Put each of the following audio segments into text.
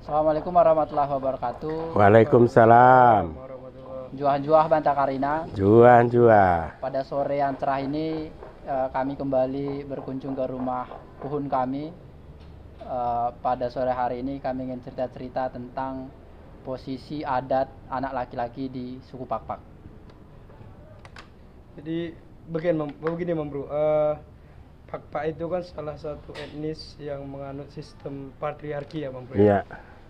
Assalamualaikum warahmatullahi wabarakatuh. Waalaikumsalam. Juah-juah Banta Karina. Juah-juah. Pada sore yang cerah ini kami kembali berkunjung ke rumah puhun kami. Pada sore hari ini kami ingin cerita-cerita tentang posisi adat anak laki-laki di suku Pakpak. Jadi begini Bro, Pakpak itu kan salah satu etnis yang menganut sistem patriarki ya Bro. Iya.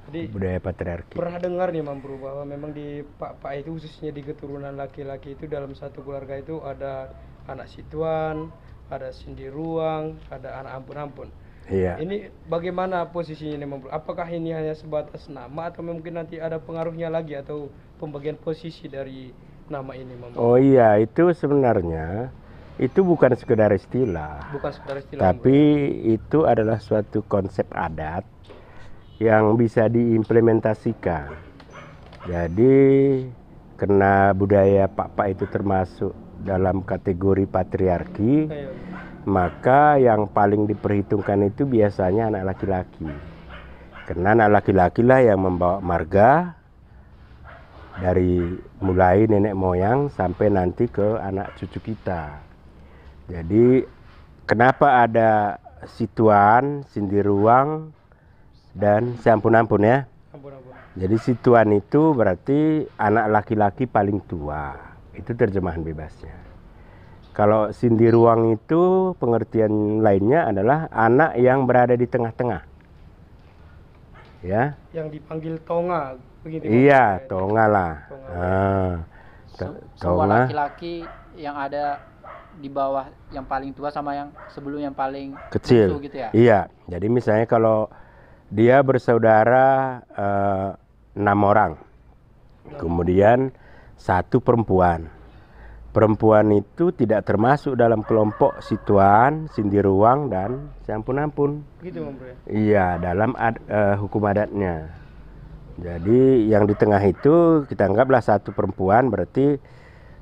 Jadi Budaya patriarki. pernah dengar nih Bro bahwa memang di Pakpak itu khususnya di keturunan laki-laki itu dalam satu keluarga itu ada anak situan, ada sindiruang, ada anak ampun-ampun. Iya. Ini bagaimana posisinya nih Bro? Apakah ini hanya sebatas nama atau mungkin nanti ada pengaruhnya lagi atau pembagian posisi dari nama ini Bro? Oh iya, itu sebenarnya itu bukan sekedar istilah, Bukan sekedar istilah. tapi itu adalah suatu konsep adat yang bisa diimplementasikan. Jadi karena budaya Pakpak itu termasuk dalam kategori patriarki, Ayo. maka yang paling diperhitungkan itu biasanya anak laki-laki. Karena anak laki-laki lah yang membawa marga dari mulai nenek moyang sampai nanti ke anak cucu kita. Jadi kenapa ada situan, sindiruang, dan seampun-ampun ya. Ampun-ampun. Jadi situan itu berarti anak laki-laki paling tua. Itu terjemahan bebasnya. Kalau sindiruang itu pengertian lainnya adalah anak yang berada di tengah-tengah. Ya. Yang dipanggil tonga begitu. Iya, tonga lah. Tonga. Ah, Semua tonga. laki-laki yang ada di bawah yang paling tua sama yang sebelum yang paling Kecil. bungsu gitu ya. Iya. Jadi misalnya kalau dia bersaudara 6 orang, kemudian 1 perempuan. Perempuan itu tidak termasuk dalam kelompok situan, sindiruang, dan seampun-ampun. Begitu Bro ya. Iya, dalam hukum adatnya. Jadi yang di tengah itu kita anggaplah 1 perempuan, berarti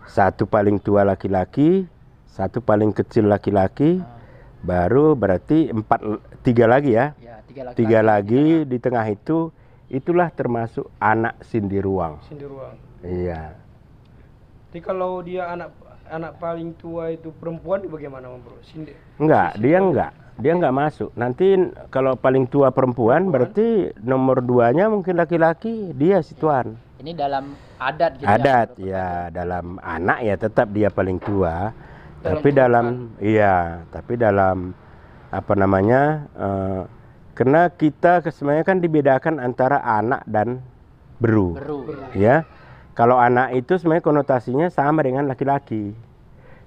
1 paling tua laki-laki, 1 paling kecil laki-laki, baru berarti 3 lagi ya. Ya, 3 lagi di tengah itu, itulah termasuk anak sindiruang. Sindiruang. Iya. Jadi kalau dia anak paling tua itu perempuan bagaimana Bro? Dia enggak masuk. Nanti kalau paling tua perempuan berarti nomor 2-nya mungkin laki-laki, dia situan. Ini dalam adat gitu Adat ya. ya, dalam anak ya tetap dia paling tua. Dalam Tapi dalam apa namanya? Karena kita sebenarnya kan dibedakan antara anak dan beru. Ya. Kalau anak itu sebenarnya konotasinya sama dengan laki-laki.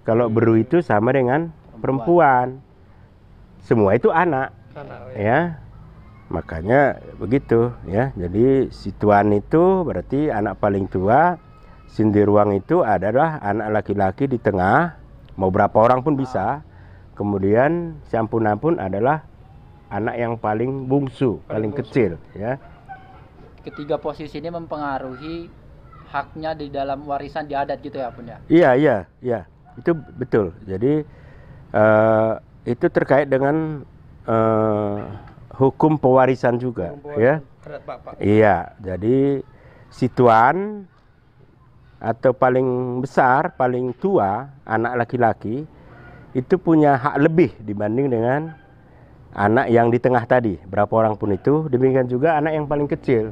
Kalau beru itu sama dengan perempuan. Semua itu anak. Ya. Makanya begitu ya. Jadi situan itu berarti anak paling tua. Sindiruang itu adalah anak laki-laki di tengah. Mau berapa orang pun bisa. Kemudian seampun-ampun adalah anak yang paling bungsu, paling kecil ya. Ketiga posisi ini mempengaruhi haknya di dalam warisan di adat gitu ya Bun ya. Iya. Itu betul. Jadi itu terkait dengan hukum pewarisan juga ya. Adat Pakpak. Iya, jadi situan atau paling besar, paling tua anak laki-laki itu punya hak lebih dibanding dengan anak yang di tengah tadi, berapa orang pun itu. Demikian juga anak yang paling kecil.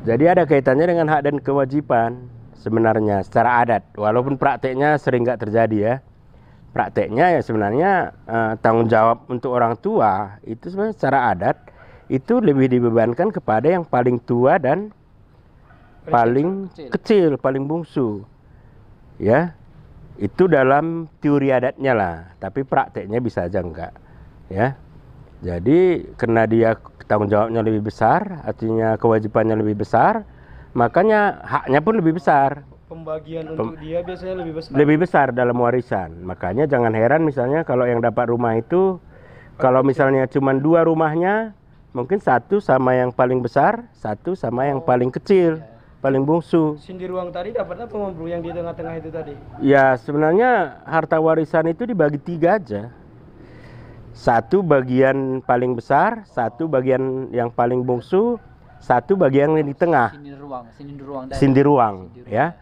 Jadi ada kaitannya dengan hak dan kewajiban sebenarnya secara adat, walaupun prakteknya sering nggak terjadi ya. Prakteknya ya sebenarnya tanggung jawab untuk orang tua itu sebenarnya secara adat itu lebih dibebankan kepada yang paling tua dan paling kecil, paling bungsu. Ya. Itu dalam teori adatnya lah, tapi prakteknya bisa aja enggak. Ya. Jadi karena dia tanggung jawabnya lebih besar, artinya kewajibannya lebih besar, makanya haknya pun lebih besar. Pembagian untuk dia biasanya lebih besar. Lebih besar dalam warisan. Makanya jangan heran misalnya kalau yang dapat rumah itu, kalau misalnya cuma 2 rumahnya, mungkin satu sama yang paling besar, satu sama yang paling kecil, paling bungsu. Cindy ruang tadi dapat apa Bro yang di tengah-tengah itu tadi? Ya sebenarnya harta warisan itu dibagi 3 aja. Satu bagian paling besar, satu bagian yang paling bungsu, satu bagian yang di tengah. Sindi ruang, ya.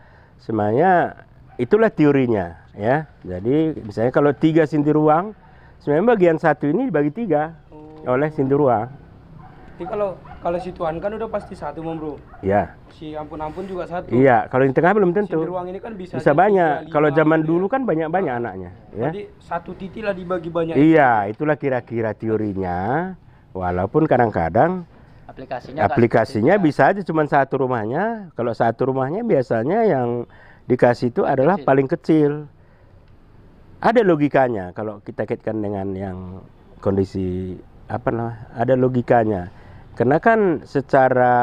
Sebenarnya itulah teorinya, ya. Jadi misalnya kalau 3 sindi ruang, sebenarnya bagian satu ini dibagi 3 oleh sindi ruang. Jadi kalau si Tuan kan udah pasti satu Bro. Ya. Si ampun-ampun juga satu. Iya, kalau di tengah belum tentu. Sindi ruang ini kan bisa banyak. 3, 5, Kalau zaman gitu dulu ya. kan banyak-banyak anaknya, ya. Jadi satu titik lah dibagi banyak. Iya, itulah kira-kira teorinya. Walaupun kadang-kadang aplikasinya bisa aja cuma satu rumahnya. Kalau satu rumahnya biasanya yang dikasih itu adalah paling kecil. Ada logikanya kalau kita kaitkan dengan yang kondisi ada logikanya. Karena kan secara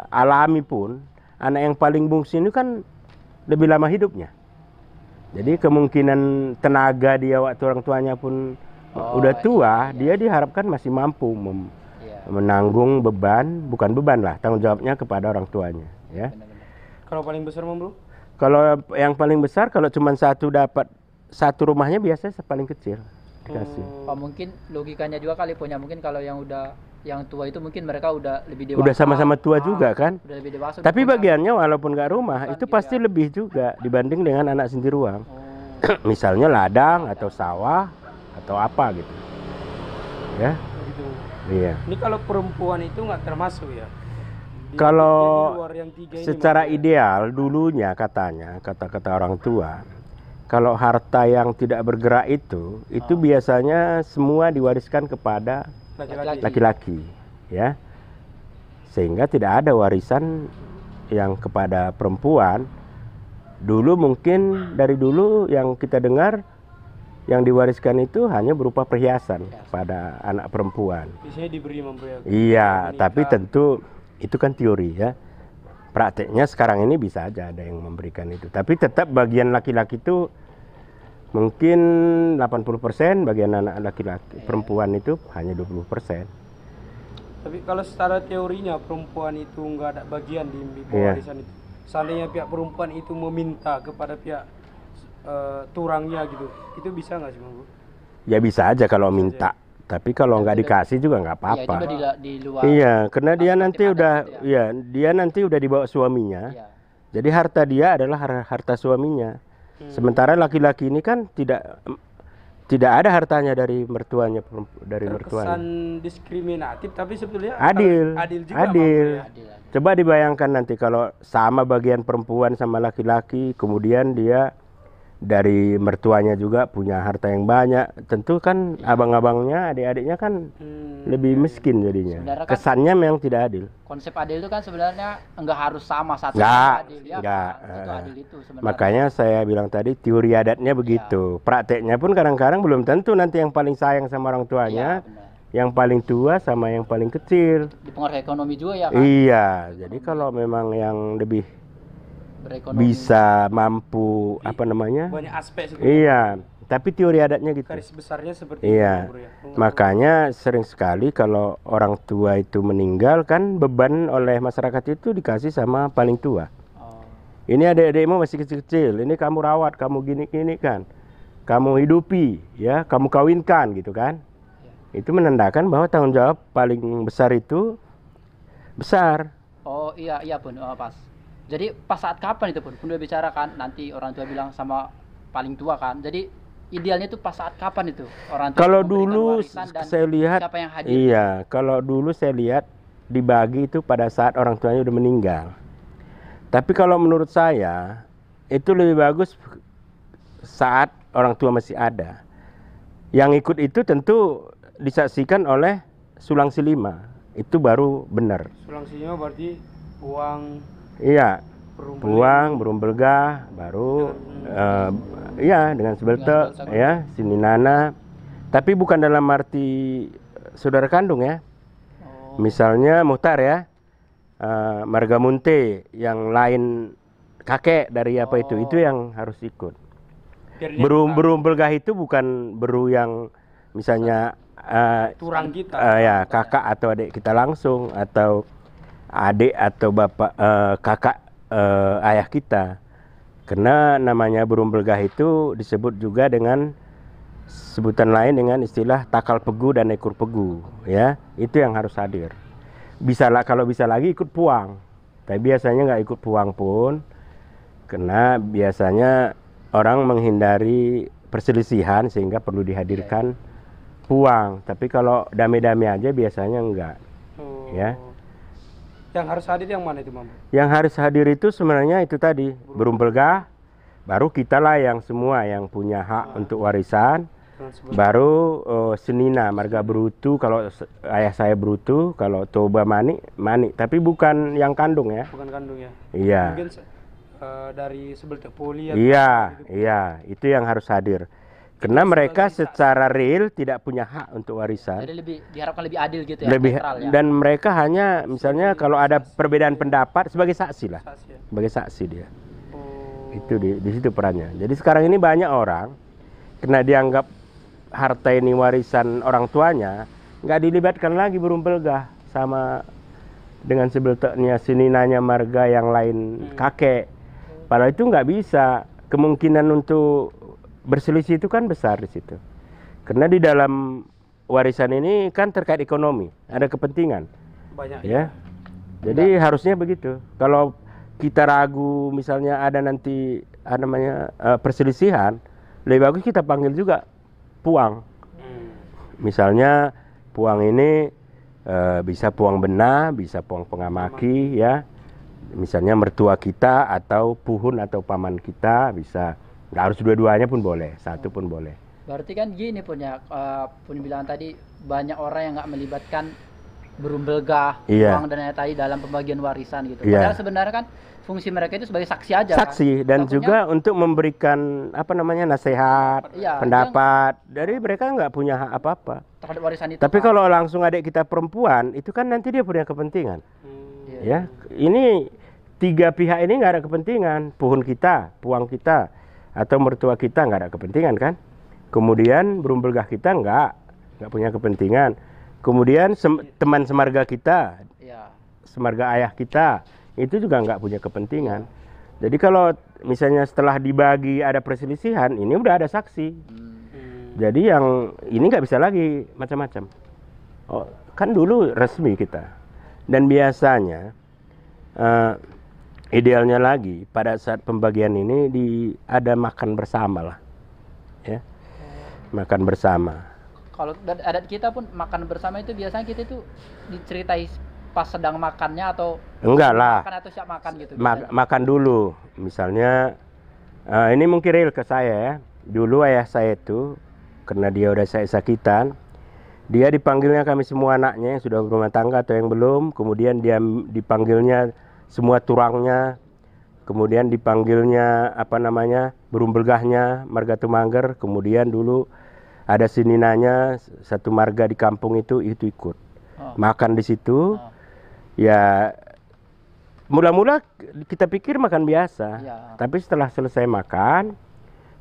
alami pun anak yang paling bungsu ini kan lebih lama hidupnya. Jadi kemungkinan tenaga dia waktu orang tuanya pun udah tua, dia diharapkan masih mampu menanggung beban, bukan beban lah, tanggung jawabnya kepada orang tuanya, ya. Kalau paling besar Bro? Kalau yang paling besar kalau cuma satu dapat satu rumahnya biasanya paling kecil dikasih. Mungkin logikanya juga kali punya, mungkin kalau yang tua itu mungkin mereka udah lebih dewasa. Udah sama-sama tua juga kan. Udah lebih dewasa. Tapi bagiannya walaupun nggak rumah itu pasti lebih juga dibanding dengan anak sindi ruang. Misalnya ladang atau sawah atau apa gitu. Ya. Gitu. Iya. Ini kalau perempuan itu nggak termasuk ya? Kalau di luar yang 3 ini secara ideal dulunya katanya, kata-kata orang tua, kalau harta yang tidak bergerak itu biasanya semua diwariskan kepada laki-laki, ya. Sehingga tidak ada warisan yang kepada perempuan. Dulu mungkin dari dulu yang kita dengar yang diwariskan itu hanya berupa perhiasan pada anak perempuan. Biasanya diberi memberi. Iya, tapi tentu itu kan teori, ya. Prakteknya sekarang ini bisa aja ada yang memberikan itu. Tapi tetap bagian laki-laki itu mungkin 80%, bagian anak laki-laki perempuan itu hanya 20%. Tapi kalau secara teorinya perempuan itu nggak ada bagian di warisan itu. Seandainya pihak perempuan itu meminta kepada pihak turangnya gitu, itu bisa nggak sih Bro? Ya bisa aja kalau minta. Tapi kalau nggak dikasih juga nggak apa-apa. Di luar. Iya, karena dia nanti dia nanti udah dibawa suaminya. Iya. Jadi harta dia adalah harta suaminya. Sementara laki-laki ini kan tidak ada hartanya dari mertuanya, Terkesan diskriminatif, tapi sebetulnya adil juga. Adil. Coba dibayangkan nanti kalau sama bagian perempuan sama laki-laki, kemudian dia dari mertuanya juga punya harta yang banyak, tentu kan abang-abangnya, adik-adiknya kan lebih miskin jadinya. Kan kesannya memang tidak adil. Konsep adil itu kan sebenarnya enggak harus sama satu adil, ya. Enggak. Itu adil itu sebenarnya. Makanya saya bilang tadi teori adatnya begitu. Prakteknya pun kadang-kadang belum tentu nanti yang paling sayang sama orang tuanya, yang paling tua sama yang paling kecil. Dipengaruhi ekonomi juga ya kan? Iya, jadi kalau memang yang lebih bisa mampu banyak aspek sebenarnya. Iya, tapi teori adatnya gitu. Garis besarnya seperti itu. Makanya Oh. sering sekali kalau orang tua itu meninggal kan beban oleh masyarakat itu dikasih sama paling tua. Ini adik-adikmu masih kecil-kecil, ini kamu rawat, kamu gini-gini kan. Kamu hidupi, ya, kamu kawinkan gitu kan. Itu menandakan bahwa tanggung jawab paling besar itu besar. Oh iya Bun, pas. Jadi pas saat kapan itu Bun udah bicarakan, nanti orang tua bilang sama paling tua kan. Jadi idealnya itu pas saat kapan itu orang tua? Kalau dulu saya lihat, siapa yang hadir? Iya, kalau dulu saya lihat dibagi itu pada saat orang tuanya udah meninggal. Tapi kalau menurut saya itu lebih bagus saat orang tua masih ada. Yang ikut itu tentu disaksikan oleh sulang silima. Itu baru benar. Sulang silima berarti uang. Iya, uang, burung belgah, baru dengan sebelte, ya, sininana. Tapi bukan dalam arti saudara kandung ya. Misalnya muhtar ya, marga munte yang lain kakek dari apa itu yang harus ikut. Biar dia Beru belgah itu bukan beru yang misalnya turang kita. ya kakak atau adik kita langsung, atau adik atau bapak kakak ayah kita. Karena namanya burung belgah itu disebut juga dengan sebutan lain dengan istilah takal pegu dan ekor pegu, ya. Itu yang harus hadir. Bisa lah, kalau bisa lagi ikut puang. Tapi biasanya nggak ikut puang pun, karena biasanya orang menghindari perselisihan sehingga perlu dihadirkan puang. Tapi kalau damai-damai aja biasanya enggak. Oh. Ya. Yang harus hadir yang mana itu, Mam? Yang harus hadir itu sebenarnya itu tadi, burung belgah, baru kita lah yang semua yang punya hak untuk warisan, baru senina, marga berutu, kalau ayah saya berutu, kalau toba mani, tapi bukan yang kandung ya. Bukan kandung ya? Iya. Mungkin dari sebelah poli atau Iya, gitu. iya, itu yang harus hadir. Karena mereka secara real tidak punya hak untuk warisan. Jadi diharapkan lebih adil gitu ya, Lebih, netral ya. dan mereka hanya misalnya kalau ada perbedaan pendapat sebagai saksi lah, Saksi ya? sebagai saksi dia. Oh. Itu di situ perannya. Jadi sekarang ini banyak orang karena dianggap harta ini warisan orang tuanya, nggak dilibatkan lagi burung belgah sama dengan sebelumnya seninanya marga yang lain kakek. Padahal itu nggak bisa. Kemungkinan untuk berselisih itu kan besar di situ. Karena di dalam warisan ini kan terkait ekonomi, ada kepentingan. Banyak Ya. Jadi harusnya begitu. Kalau kita ragu misalnya ada nanti namanya perselisihan, lebih bagus kita panggil juga puang. Misalnya puang ini bisa puang bena, bisa puang pengamaki ya. Misalnya mertua kita atau puhun atau paman kita bisa. Nggak harus dua-duanya pun boleh, satu pun boleh. Berarti kan gini punya pun bilang tadi banyak orang yang nggak melibatkan burung belgah, Iya. puang dan lain tadi dalam pembagian warisan gitu. Iya. Padahal sebenarnya kan fungsi mereka itu sebagai saksi aja Saksi kan. dan Takutnya- juga untuk memberikan apa namanya nasihat, Iya, pendapat. Dari mereka nggak punya hak apa-apa. terhadap warisan itu. Tapi kan. kalau langsung adik kita perempuan, itu kan nanti dia punya kepentingan. Iya. Ya, ini tiga pihak ini nggak ada kepentingan. Puhun kita, puang kita, atau mertua kita nggak ada kepentingan kan. Kemudian burung belgah kita nggak punya kepentingan. Kemudian teman semarga kita, Iya. semarga ayah kita, itu juga nggak punya kepentingan. Jadi kalau misalnya setelah dibagi ada perselisihan, ini udah ada saksi. Jadi yang ini nggak bisa lagi macam-macam. Oh, kan dulu resmi kita. Dan biasanya idealnya lagi pada saat pembagian ini ada makan bersama lah, ya, makan bersama. Kalau adat kita pun makan bersama itu biasanya kita itu diceritai pas sedang makannya atau Enggak lah. makan atau siap makan gitu. biasanya. Makan dulu, misalnya ini mungkin real ke saya ya. Dulu ayah saya itu karena dia udah saya sakitan, dia dipanggilnya kami semua anaknya yang sudah berumah tangga atau yang belum, kemudian dia dipanggilnya semua turangnya, kemudian dipanggilnya apa namanya burung belgahnya, marga Tumangger, kemudian dulu ada sininanya satu marga di kampung itu ikut makan di situ. Ya mula-mula kita pikir makan biasa, Iya. tapi setelah selesai makan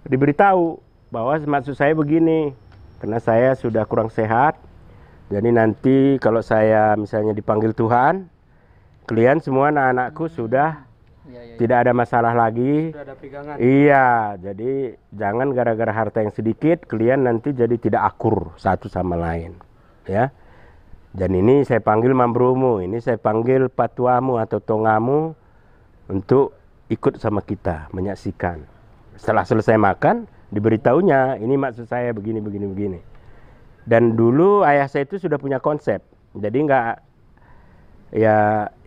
diberitahu bahwa maksud saya begini, karena saya sudah kurang sehat, jadi nanti kalau saya misalnya dipanggil Tuhan, kalian semua anak-anakku sudah Iya. tidak ada masalah lagi. Sudah ada pegangan. Iya, jadi jangan gara-gara harta yang sedikit kalian nanti jadi tidak akur satu sama lain, ya. Dan ini saya panggil mambrumu, ini saya panggil patuamu atau tongamu untuk ikut sama kita menyaksikan. Setelah selesai makan, diberitahunya ini maksud saya begini. Dan dulu ayah saya itu sudah punya konsep, jadi nggak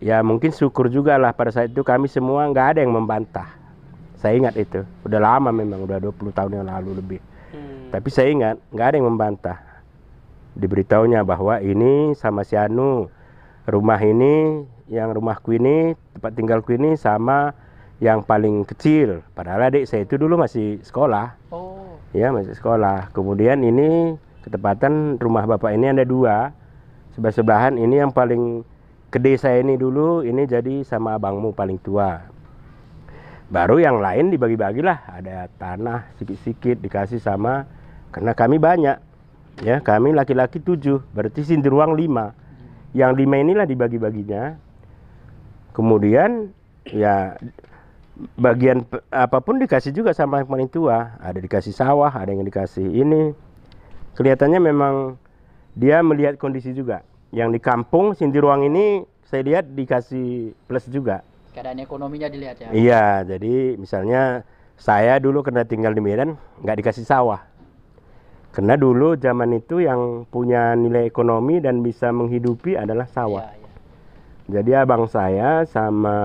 ya mungkin syukur juga lah pada saat itu kami semua nggak ada yang membantah. Saya ingat itu, udah lama memang, udah 20 tahun yang lalu lebih. Tapi saya ingat nggak ada yang membantah. Diberitahunya bahwa ini sama si Anu, rumah ini, yang rumahku ini, tempat tinggalku ini sama yang paling kecil. Padahal adik saya itu dulu masih sekolah. Oh. Ya, masih sekolah. Kemudian ini ketepatan rumah bapak ini ada dua. Sebelah-sebelahan ini yang paling kedai saya ini dulu ini jadi sama abangmu paling tua. Baru yang lain dibagi-bagilah, ada tanah sikit-sikit dikasih sama, karena kami banyak. Ya, kami laki-laki 7, berarti Sindiruang 5. Yang 5 inilah dibagi-baginya. Kemudian ya bagian apapun dikasih juga sama yang paling tua. Ada dikasih sawah, ada yang dikasih ini. Kelihatannya memang dia melihat kondisi juga. Yang di kampung Sindiruang ini saya lihat dikasih plus juga. Keadaan ekonominya dilihat ya. Iya, jadi misalnya saya dulu karena tinggal di Medan nggak dikasih sawah. Karena dulu zaman itu yang punya nilai ekonomi dan bisa menghidupi adalah sawah. Iya, iya. Jadi abang saya sama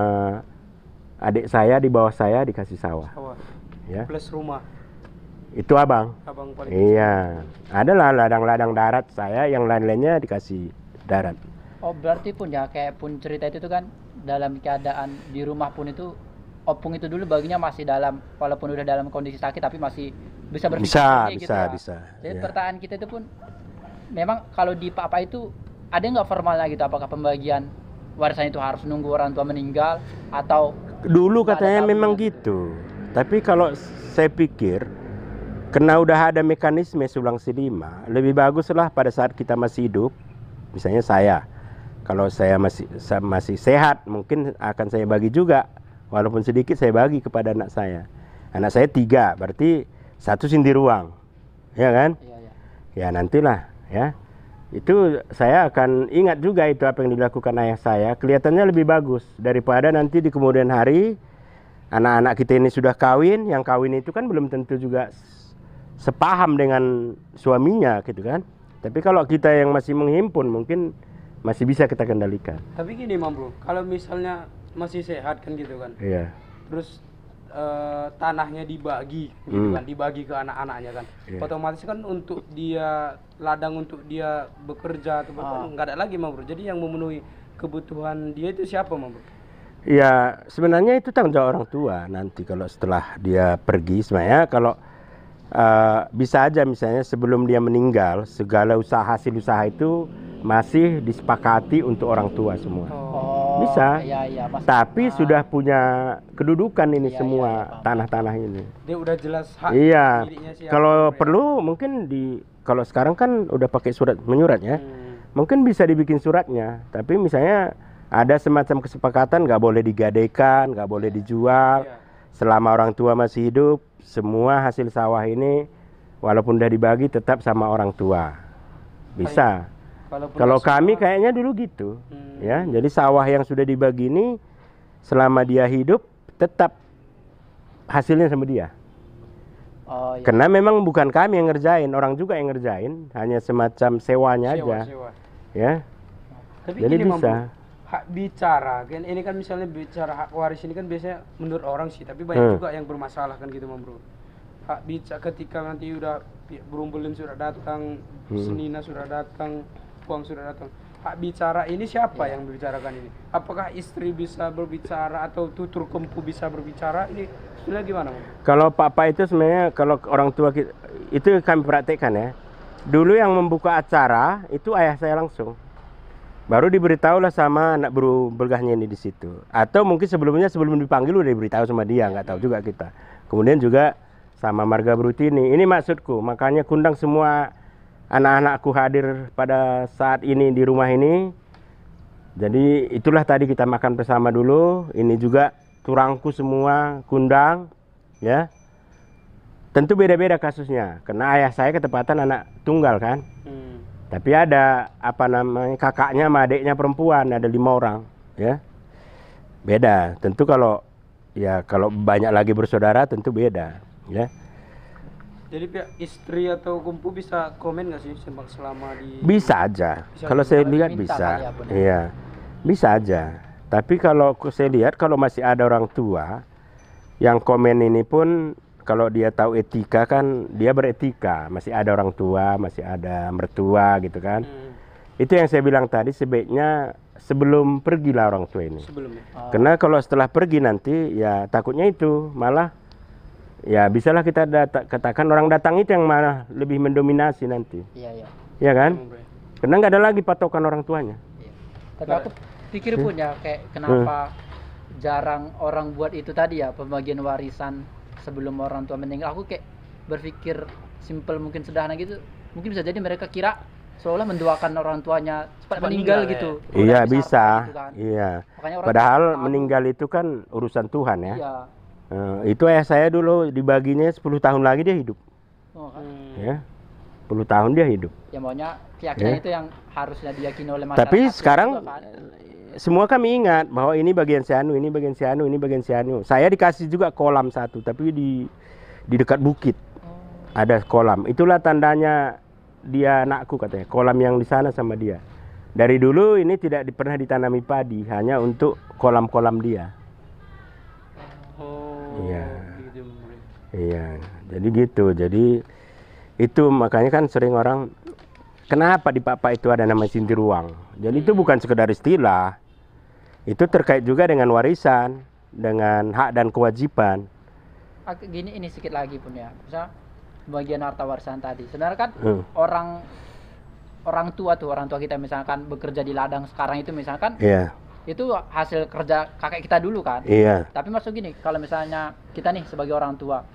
adik saya di bawah saya dikasih sawah. Sawah. Ya, Plus rumah. itu abang. Abang paling kecil. Iya, adalah ladang-ladang darat saya, yang lain-lainnya dikasih darat. Oh berarti pun ya kayak pun cerita itu tuh kan dalam keadaan di rumah pun itu opung itu dulu baginya masih dalam, walaupun udah dalam kondisi sakit tapi masih bisa berpikir sendiri gitu ya. Bisa. Jadi Ya. pertanyaan kita itu pun memang kalau di papa itu ada nggak formalnya gitu, apakah pembagian warisan itu harus nunggu orang tua meninggal atau Dulu nggak ada katanya tabungan memang gitu. Tapi kalau saya pikir karena udah ada mekanisme sulang silima, lebih baguslah pada saat kita masih hidup. Misalnya saya, kalau saya masih sehat, mungkin akan saya bagi juga, walaupun sedikit saya bagi kepada anak saya. Anak saya 3, berarti 1 Sindiruang, ya kan? iya ya. Ya nantilah, ya. Itu saya akan ingat juga itu apa yang dilakukan ayah saya. Kelihatannya lebih bagus daripada nanti di kemudian hari anak-anak kita ini sudah kawin. Yang kawin itu kan belum tentu juga sepaham dengan suaminya, gitu kan? Tapi kalau kita yang masih menghimpun mungkin masih bisa kita kendalikan. Tapi gini Mam Bro, kalau misalnya masih sehat kan gitu kan. Iya. Terus tanahnya dibagi gitu kan, dibagi ke anak-anaknya kan. Iya. Otomatis kan untuk dia ladang untuk dia bekerja atau apa nggak ada lagi Mam Bro. Jadi yang memenuhi kebutuhan dia itu siapa Mam Bro? Ya sebenarnya itu tanggung jawab orang tua nanti kalau setelah dia pergi. Sebenarnya kalau bisa aja misalnya sebelum dia meninggal segala hasil usaha itu masih disepakati untuk orang tua semua. Oh Bisa. iya Mas. Tapi sudah punya kedudukan ini Iya, semua iya, paham. tanah-tanah ini. Dia udah jelas hak Iya. miliknya siapa, Kalau Bro, ya. perlu mungkin kalau sekarang kan udah pakai surat menyurat ya. Mungkin bisa dibikin suratnya. Tapi misalnya ada semacam kesepakatan nggak boleh digadaikan, nggak boleh dijual. Iya. Selama orang tua masih hidup, semua hasil sawah ini walaupun udah dibagi tetap sama orang tua. Bisa. Walaupun Kalau nggak kami semua- kayaknya dulu gitu. Ya, jadi sawah yang sudah dibagi ini selama dia hidup tetap hasilnya sama dia. Oh iya. Karena memang bukan kami yang ngerjain, orang juga yang ngerjain, hanya semacam sewanya aja. sewa. Ya. Tapi Jadi gini, Mam bisa. Bro, hak bicara kan ini kan misalnya bicara hak waris ini kan biasanya menurut orang sih, tapi banyak juga yang bermasalah kan gitu Mam Bro. Hak bicara ketika nanti udah Berumbulin sudah datang, Senina sudah datang, Puang sudah datang. Hak bicara ini siapa yang membicarakan ini? Apakah istri bisa berbicara atau tutur kempu bisa berbicara? Ini sebenarnya gimana, Mam? Kalau papa itu sebenarnya kalau orang tua kita, itu kami praktekkan ya. Dulu yang membuka acara itu ayah saya langsung. Baru diberitahulah sama anak bergahnya ini di situ. Atau mungkin sebelumnya sebelum dipanggil udah diberitahu sama dia, nggak tahu juga kita. Kemudian juga sama Marga Brutini. Ini maksudku, makanya kundang semua anak-anakku hadir pada saat ini di rumah ini. Jadi itulah tadi kita makan bersama dulu. Ini juga turangku semua kundang, ya. Tentu beda-beda kasusnya, karena ayah saya ketepatan anak tunggal kan. Tapi ada apa namanya kakaknya sama adiknya perempuan, ada 5 orang, ya. Beda. Tentu kalau banyak lagi bersaudara tentu beda, ya. Jadi pihak istri atau kumpu bisa komen nggak sih selama di? Bisa aja. Bisa Kalau juga saya kalau lihat diminta bisa. kali ya, Bun, ya. Iya. Bisa aja. Tapi kalau saya lihat kalau masih ada orang tua yang komen ini pun kalau dia tahu etika kan dia beretika, masih ada orang tua, masih ada mertua gitu kan. Itu yang saya bilang tadi sebaiknya sebelum pergilah orang tua ini. Sebelumnya. Karena kalau setelah pergi nanti ya takutnya itu malah ya bisalah kita katakan orang datang itu yang malah lebih mendominasi nanti. Iya. Ya kan? Karena nggak ada lagi patokan orang tuanya. Iya. Tapi aku pikir pun ya kayak kenapa jarang orang buat itu tadi ya, pembagian warisan sebelum orang tua meninggal. Aku kayak berpikir simple, mungkin sederhana gitu. Mungkin bisa jadi mereka kira seolah mendoakan orang tuanya cepat meninggal gitu. Iya, Udah bisa. gitu kan. Iya. Makanya orang Padahal tua tahu. meninggal itu kan urusan Tuhan ya. Iya. Itu ayah saya dulu dibaginya 10 tahun lagi dia hidup. Oh, kan. Ya. 10 tahun dia hidup. Ya maunya keyakinan Ya. itu yang harusnya diyakini oleh masyarakat. Tapi sekarang juga, kan. semua kami ingat bahwa ini bagian si anu, ini bagian si anu, ini bagian si anu. Saya dikasih juga kolam satu, tapi di dekat bukit ada kolam. Itulah tandanya dia anakku katanya. Kolam yang di sana sama dia. Dari dulu ini tidak pernah ditanami padi, hanya untuk kolam-kolam dia. Oh, Iya. gitu, Bro. Iya, jadi gitu. Jadi itu makanya kan sering orang, kenapa di Papa itu ada nama Sinti Ruang. Jadi itu bukan sekedar istilah. Itu terkait juga dengan warisan, dengan hak dan kewajiban. Gini, ini sedikit lagi pun ya. Misal bagian harta warisan tadi. Sebenarnya kan Hmm. orang tua kita misalkan bekerja di ladang sekarang itu misalkan Iya, itu hasil kerja kakek kita dulu kan. iya, Tapi maksud gini, kalau misalnya kita nih sebagai orang tua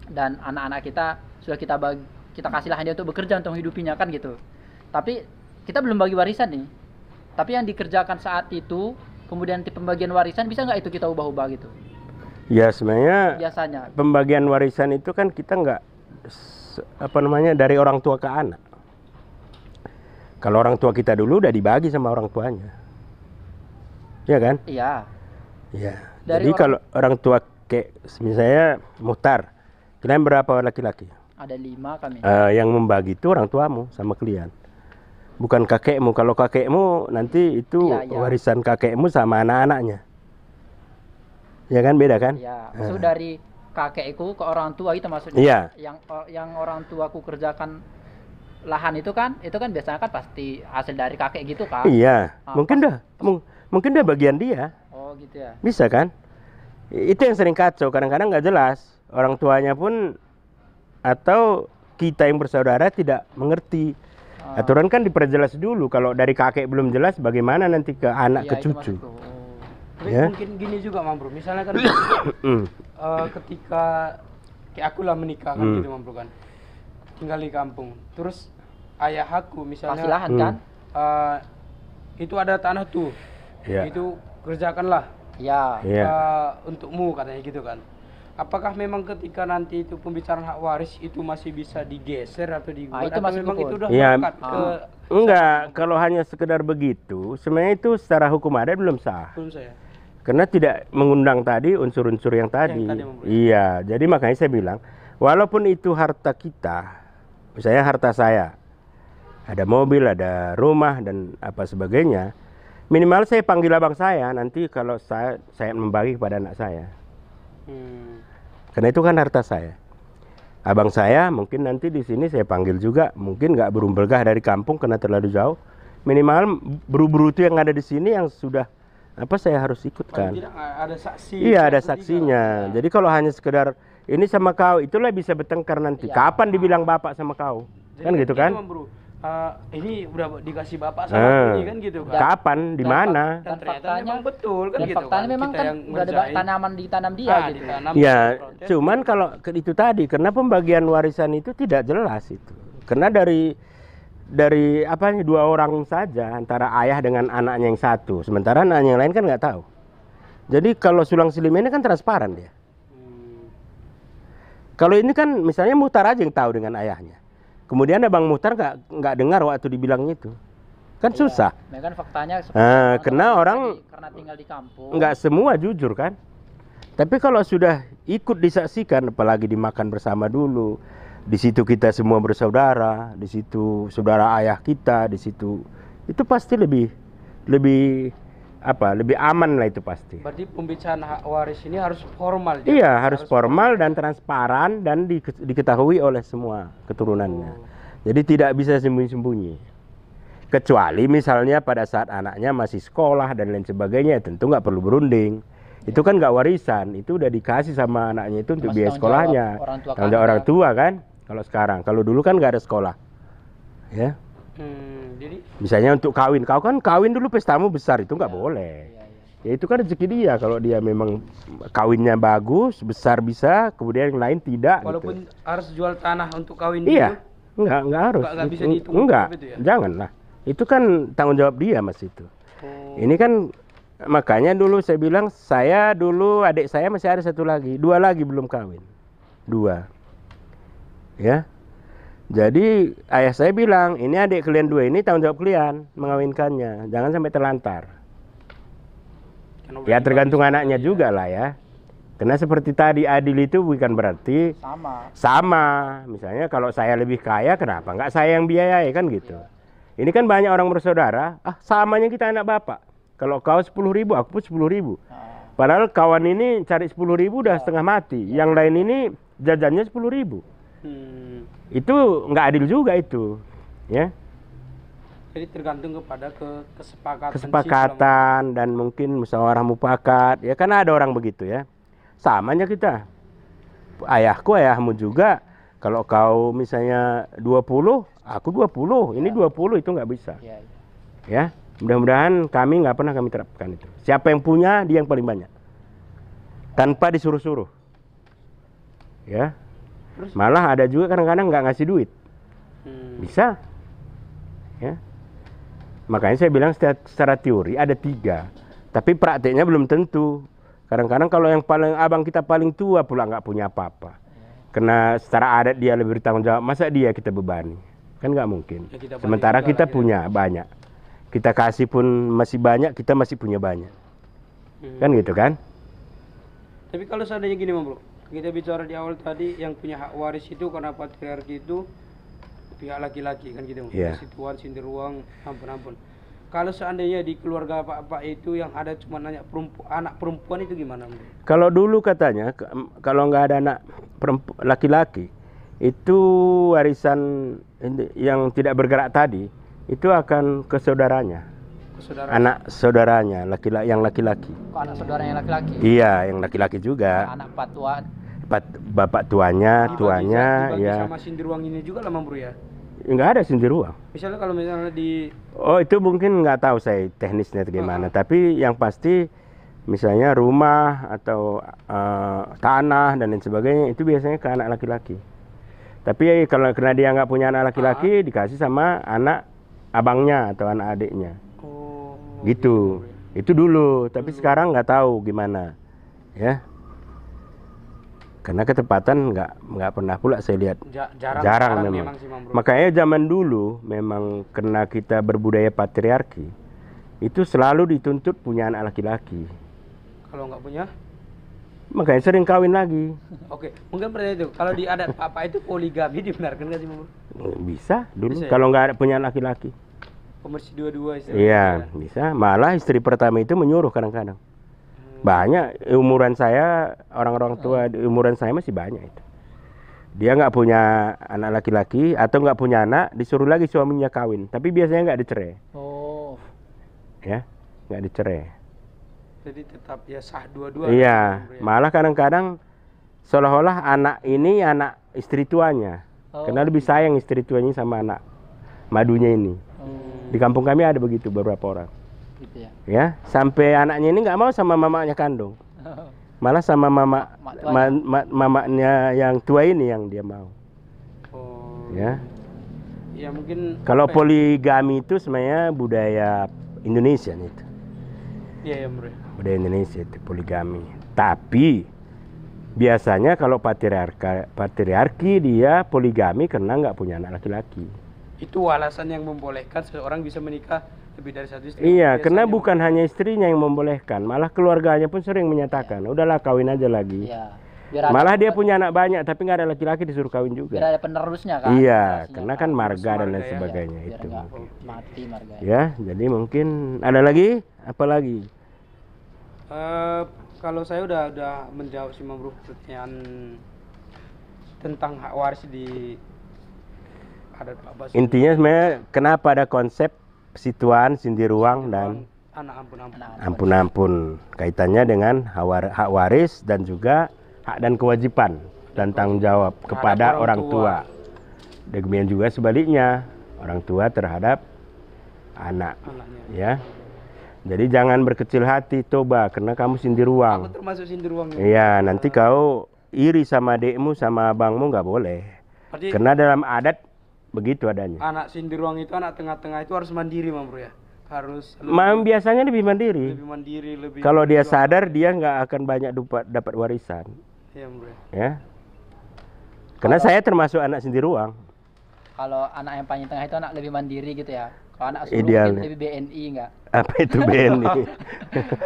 dan anak-anak kita sudah kita kasih lahan dia untuk bekerja untuk menghidupinya kan gitu. Tapi kita belum bagi warisan nih. Tapi yang dikerjakan saat itu, kemudian nanti pembagian warisan bisa nggak itu kita ubah-ubah gitu? ya sebenarnya Biasanya. pembagian warisan itu kan kita nggak dari orang tua ke anak. Kalau orang tua kita dulu udah dibagi sama orang tuanya, ya kan? Iya. Iya. Dari Jadi kalau orang tua kayak misalnya Muhtar, kalian berapa laki-laki? Ada 5 kami. Yang membagi itu orang tuamu sama kalian, bukan kakekmu. Kalau kakekmu nanti itu Iya, iya. warisan kakekmu sama anak-anaknya, ya kan, beda kan? Iya. Maksud dari kakekku ke orang tua itu maksudnya. Iya. Yang orang tuaku kerjakan lahan itu kan biasanya kan pasti hasil dari kakek gitu kan. Iya, Ah, mungkin mungkin dah bagian dia, Oh gitu ya. bisa kan? Itu yang sering kacau, kadang-kadang nggak jelas orang tuanya pun atau kita yang bersaudara tidak mengerti. Ah, Aturan kan diperjelas dulu. Kalau dari kakek belum jelas, bagaimana nanti ke anak, iya, ke itu cucu? maksudku. Oh. Tapi Ya. mungkin gini juga, Mam Bro. Misalnya kan Mm. ketika kayak aku lah menikah kan Hmm. gitu, Mam Bro kan. Tinggal di kampung. Terus ayah aku Kasih misalnya lahan kan? itu ada tanah tuh. Ya. Itu kerjakanlah Iya. Iya. untukmu katanya gitu kan. Apakah memang ketika nanti itu pembicaraan hak waris itu masih bisa digeser atau dibuat itu atau masih memang pun. itu udah Iya. melekat ke Enggak, kalau hanya sekedar begitu, sebenarnya itu secara hukum adat belum sah. belum saya? Karena tidak mengundang tadi unsur-unsur yang tadi. Yang tadi memberi. Iya, jadi makanya saya bilang, walaupun itu harta kita, misalnya harta saya, ada mobil, ada rumah dan apa sebagainya, minimal saya panggil abang saya nanti kalau saya membagi kepada anak saya. Karena itu kan harta saya. Abang saya mungkin nanti di sini saya panggil juga, mungkin nggak berumbelgah dari kampung karena terlalu jauh. Minimal buru-buru itu yang ada di sini yang sudah apa saya harus Paling ikutkan. tidak ada saksi. Iya, ada satu, tiga. saksinya. Jadi kalau hanya sekedar ini sama kau, itulah bisa bertengkar nanti. Ya. Kapan dibilang bapak sama kau? Jadi Kan gitu kan? Mam Bro. Ini udah dikasih bapak sama ini kan gitu kan. Kapan, di mana? Dan ternyata faktanya- memang betul kan Dan gitu faktanya kan. memang Kita kan yang udah ada ngerjain. tanaman ditanam dia Ah, gitu. ditanam, Ya, protes. cuman kalau itu tadi karena pembagian warisan itu tidak jelas itu. Karena dari apa nih 2 orang saja antara ayah dengan anaknya yang satu, sementara anaknya yang lain kan nggak tahu. Jadi kalau sulang selim ini kan transparan dia. Kalau ini kan misalnya Muhtar aja yang tahu dengan ayahnya. Kemudian Abang Muhtar nggak dengar waktu dibilangnya itu, kan susah. Nah, kan faktanya seperti Karena orang karena tinggal di kampung. nggak semua jujur kan. Tapi kalau sudah ikut disaksikan, apalagi dimakan bersama dulu, di situ kita semua bersaudara, di situ saudara ayah kita, di situ itu pasti lebih aman lah itu pasti. Berarti pembicaraan hak waris ini harus formal. dia. Iya, harus formal dan transparan dan diketahui oleh semua keturunannya. Jadi tidak bisa sembunyi-sembunyi. Kecuali misalnya pada saat anaknya masih sekolah dan lain sebagainya, tentu nggak perlu berunding. Itu kan nggak warisan, itu udah dikasih sama anaknya itu untuk Masih biaya tanggung sekolahnya. jawab orang tua Tanggung jawab kan, orang ya. tua kan. Kalau sekarang, kalau dulu kan nggak ada sekolah. Ya. Jadi Misalnya untuk kawin, kau kan kawin dulu pestamu besar itu nggak Ya. boleh. Iya, iya. Ya itu kan rezeki dia kalau dia memang kawinnya bagus, besar bisa, kemudian yang lain tidak. Walaupun harus jual tanah untuk kawin gitu. Iya, dulu. nggak harus. Nggak bisa dihitung Enggak, itu ya? janganlah. Itu kan tanggung jawab dia mas itu. Oh. Ini kan makanya dulu saya bilang saya dulu adik saya masih ada satu lagi, dua lagi belum kawin, dua. Ya, jadi ayah saya bilang ini adik kalian dua ini tanggung jawab kalian mengawinkannya, jangan sampai terlantar. Karena Ya udah tergantung dibagi anaknya sama juga lah ya. Karena seperti tadi adil itu bukan berarti sama. Misalnya kalau saya lebih kaya kenapa nggak saya yang biayai kan gitu. Ini kan banyak orang bersaudara, samanya kita anak bapak. Kalau kau 10.000 aku pun 10.000. Padahal kawan ini cari 10.000 udah setengah mati. Yang lain ini jajannya 10.000. Itu nggak adil juga itu. Ya. Jadi tergantung kepada kesepakatan dan mungkin musyawarah mufakat. Ya kan ada orang begitu ya. Samanya kita. Ayahku, ayahmu juga. Kalau kau misalnya 20, aku 20. Ini 20 itu nggak bisa. Ya, mudah-mudahan kami nggak pernah kami terapkan itu. Siapa yang punya dia yang paling banyak. Tanpa disuruh-suruh. Ya. Malah ada juga kadang-kadang nggak ngasih duit. Bisa. Ya. Makanya saya bilang secara teori ada 3. Tapi prakteknya belum tentu. Kadang-kadang kalau yang paling abang kita paling tua pula nggak punya apa-apa. Karena secara adat dia lebih bertanggung jawab. Masa dia kita bebani? Kan nggak mungkin. Ya, sementara kita punya banyak. Kita kasih pun masih banyak, kita masih punya banyak. Kan gitu kan? Tapi kalau seandainya gini bro, kita bicara di awal tadi yang punya hak waris itu karena patriarki itu pihak laki-laki kan gitu. Yeah. Situan, sindiruang, ampun. Kalau seandainya di keluarga pak itu yang ada cuma anak perempuan itu gimana bro? Kalau dulu katanya kalau nggak ada anak laki-laki itu warisan yang tidak bergerak tadi itu akan ke saudaranya. Anak saudaranya yang laki-laki. Kok anak saudaranya laki-laki? Iya, yang laki-laki juga. Anak patuan. Bapak tuanya, dibagi ya. sama sindiruang ini juga lah bro ya. Nggak ada sindiruang. Misalnya kalau misalnya di itu mungkin nggak tahu saya teknisnya gimana. Tapi yang pasti misalnya rumah atau tanah dan lain sebagainya itu biasanya ke anak laki-laki. Tapi kalau karena dia nggak punya anak laki-laki dikasih sama anak abangnya atau anak adiknya. Gitu. Itu dulu. Tapi sekarang nggak tahu gimana. Ya. Karena ketepatan nggak pernah pula saya lihat. Jarang memang sih, makanya zaman dulu memang karena kita berbudaya patriarki itu selalu dituntut punya anak laki-laki. Kalau nggak punya? Makanya sering kawin lagi. Oke, mungkin pertanyaan itu kalau di adat apa itu poligami dibenarkan nggak sih bro? Bisa dulu bisa, kalau nggak ada punya laki-laki. Komersi dua-dua Iya bisa. Malah istri pertama itu menyuruh kadang-kadang. Banyak umuran saya, orang-orang tua umuran saya masih banyak itu. Dia nggak punya anak laki-laki atau nggak punya anak, disuruh lagi suaminya kawin. Tapi biasanya nggak dicerai. Ya, nggak dicerai. Jadi tetap ya sah dua-dua. Iya, malah kadang-kadang seolah-olah anak ini anak istri tuanya. Karena lebih sayang istri tuanya sama anak madunya ini. Di kampung kami ada begitu beberapa orang. Gitu ya. Ya, sampai anaknya ini nggak mau sama mamanya kandung, malah sama mamanya yang tua ini yang dia mau. Ya. Ya mungkin. Kalau poligami itu sebenarnya budaya Indonesia itu. Iya bro. Budaya Indonesia itu poligami. Tapi biasanya kalau patriarki dia poligami karena nggak punya anak laki-laki. Itu alasan yang membolehkan seseorang bisa menikah lebih dari satu istri. Iya, karena bukan hanya istrinya yang membolehkan, malah keluarganya pun sering menyatakan, udahlah kawin aja lagi. Iya. Malah dia punya anak banyak, tapi nggak ada laki-laki disuruh kawin juga. Biar ada penerusnya kan. Iya, karena kan marga dan lain sebagainya ya, itu. Mati marga. Ya, jadi mungkin ada lagi, apa lagi? Kalau saya udah menjawab sih bro pertanyaan tentang hak waris di adat Pak. Intinya sebenarnya kenapa ada konsep situan, sindiruang dan ampun-ampun kaitannya dengan hak waris dan juga hak dan kewajiban dan tanggung jawab kepada orang tua. Demikian juga sebaliknya orang tua terhadap anak, Anaknya. ya. Jadi jangan berkecil hati, Toba, karena kamu Aku sindiruang. termasuk sindiruang. Iya, nanti kau iri sama adikmu sama abangmu nggak boleh. Berarti Karena dalam adat begitu adanya. anak sindiruang itu, anak tengah-tengah itu harus mandiri, Mam Bro ya. Harus Biasanya lebih mandiri. lebih mandiri, lebih Kalau dia berjuang. sadar dia nggak akan banyak dapat warisan, Iya, Mam Bro ya. ya. Karena saya termasuk anak sindiruang. Kalau anak yang paling tengah itu anak lebih mandiri gitu ya. Kalau anak sulung Idealnya. mungkin lebih BNI enggak? Apa itu BNI?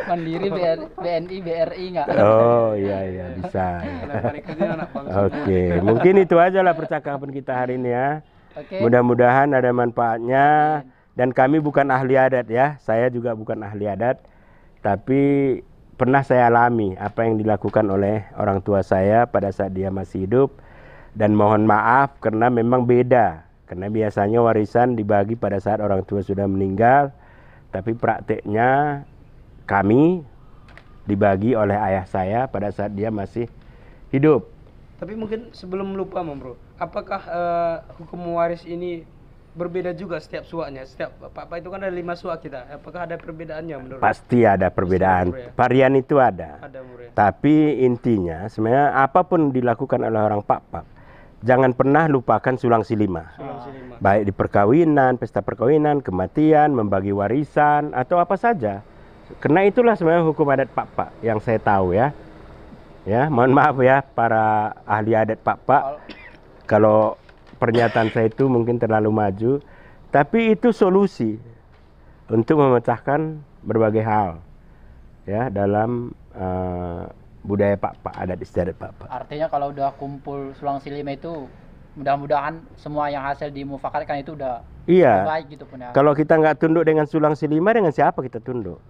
Mandiri BNI BRI enggak? Oh iya iya bisa. Kalau balik ke dia anak bangsa. Oke, mungkin itu aja lah percakapan kita hari ini ya. Oke. Mudah-mudahan ada manfaatnya. Dan kami bukan ahli adat ya. Saya juga bukan ahli adat. Tapi pernah saya alami apa yang dilakukan oleh orang tua saya pada saat dia masih hidup. Dan mohon maaf karena memang beda. Karena biasanya warisan dibagi pada saat orang tua sudah meninggal. Tapi prakteknya kami dibagi oleh ayah saya pada saat dia masih hidup. Tapi mungkin sebelum lupa, Mam Bro, apakah hukum waris ini berbeda juga setiap suaknya? Setiap Pak itu kan ada 5 suak kita. Apakah ada perbedaannya menurut? Pasti ada perbedaan. Bro ya? Varian itu ada. Ada, Bro ya. Tapi intinya sebenarnya apapun dilakukan oleh orang Pak, jangan pernah lupakan sulang silima. Sulang silima. Baik di perkawinan, pesta perkawinan, kematian, membagi warisan atau apa saja. Karena itulah sebenarnya hukum adat Pak yang saya tahu ya. Ya, mohon maaf ya para ahli adat Pak. Kalau pernyataan saya itu mungkin terlalu maju, tapi itu solusi untuk memecahkan berbagai hal ya dalam budaya Pak, adat istiadat Pak. Artinya kalau udah kumpul sulang silima itu mudah-mudahan semua yang hasil dimufakatkan itu udah Iya. baik gitu pun ya. Kalau kita nggak tunduk dengan sulang silima, dengan siapa kita tunduk?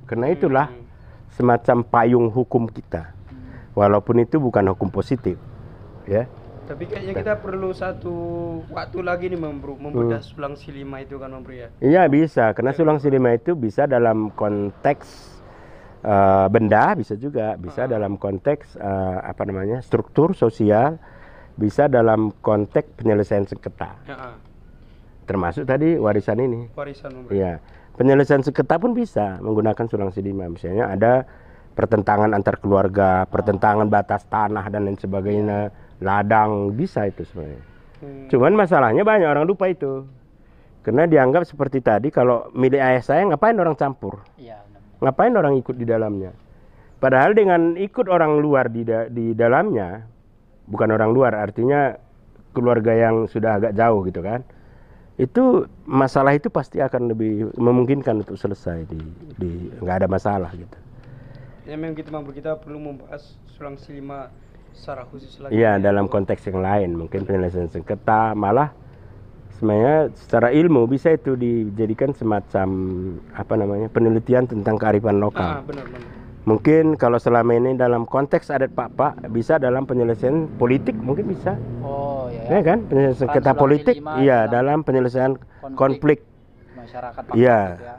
Karena itulah semacam payung hukum kita. Walaupun itu bukan hukum positif, ya. Tapi kayaknya kita perlu satu waktu lagi nih, Mam Bro, membedah sulang silima itu kan, Mam Bro ya. Iya bisa, karena sulang silima itu bisa dalam konteks benda, bisa juga, bisa dalam konteks apa namanya struktur sosial, bisa dalam konteks penyelesaian sengketa. Ya, Termasuk tadi warisan ini. warisan, Mam Bro. Iya, penyelesaian sengketa pun bisa menggunakan sulang silima. Misalnya ada pertentangan antar keluarga, pertentangan batas tanah dan lain sebagainya, ladang, bisa itu sebenarnya. Cuman masalahnya banyak orang lupa itu. Karena dianggap seperti tadi, kalau milik ayah saya ngapain orang campur? Iya, benar. Ngapain orang ikut di dalamnya? Padahal dengan ikut orang luar di dalamnya, bukan orang luar, artinya keluarga yang sudah agak jauh gitu kan. Itu masalah itu pasti akan lebih memungkinkan untuk selesai nggak ada masalah gitu. Ya memang gitu, Mam Bro, kita perlu membahas sulang silima secara khusus lagi. Iya, dalam konteks yang lain, mungkin penyelesaian sengketa, malah sebenarnya secara ilmu bisa itu dijadikan semacam apa namanya penelitian tentang kearifan lokal. Benar. Mungkin kalau selama ini dalam konteks adat Pak bisa dalam penyelesaian politik mungkin bisa, Oh ya. ya kan penyelesaian sengketa Sulang politik, silima iya dalam dalam penyelesaian konflik, masyarakat Iya. gitu ya.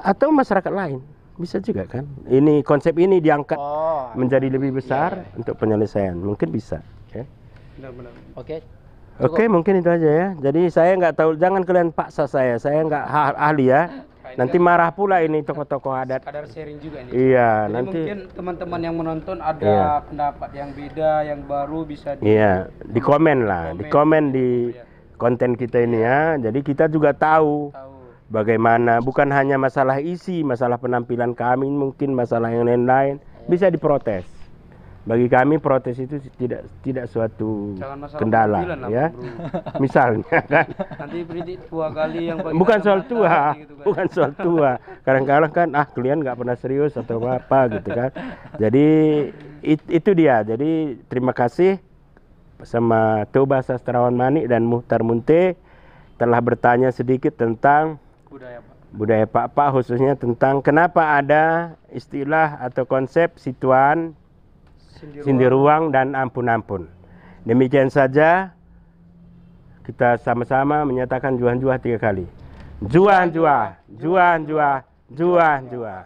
atau masyarakat lain bisa juga kan. Ini konsep ini diangkat Oh. menjadi lebih besar untuk penyelesaian, mungkin bisa. Ya. Benar. Oke. Oke, mungkin itu aja ya. Jadi saya nggak tahu, jangan kalian paksa saya nggak ahli ya. Nanti marah pula ini tokoh-tokoh adat. Kadar sharing juga ini. Iya, Jadi nanti. mungkin teman-teman yang menonton ada Iya. pendapat yang beda, yang baru bisa Iya, di komen lah, di komen di konten kita ini ya. Jadi kita juga tahu tahu. bagaimana, bukan hanya masalah isi, masalah penampilan kami, mungkin masalah yang lain-lain bisa diprotes. Bagi kami protes itu tidak suatu Jangan masalah kendala penampilan lah, ya. Bro. Misalnya kan. Nanti beridik 2 kali yang pakai Bukan soal kacamata, tua, gitu kan. bukan soal tua. Kadang-kadang kan kalian nggak pernah serius atau apa gitu kan. Jadi itu dia. Jadi terima kasih sama Toba Sastrawan Manik dan Muhtar Munte telah bertanya sedikit tentang budaya Pak khususnya tentang kenapa ada istilah atau konsep situan, sindiruang dan ampun-ampun. Demikian saja. Kita sama-sama menyatakan juan-juah 3 kali. Juan-juah, juan-juah, juan-juah.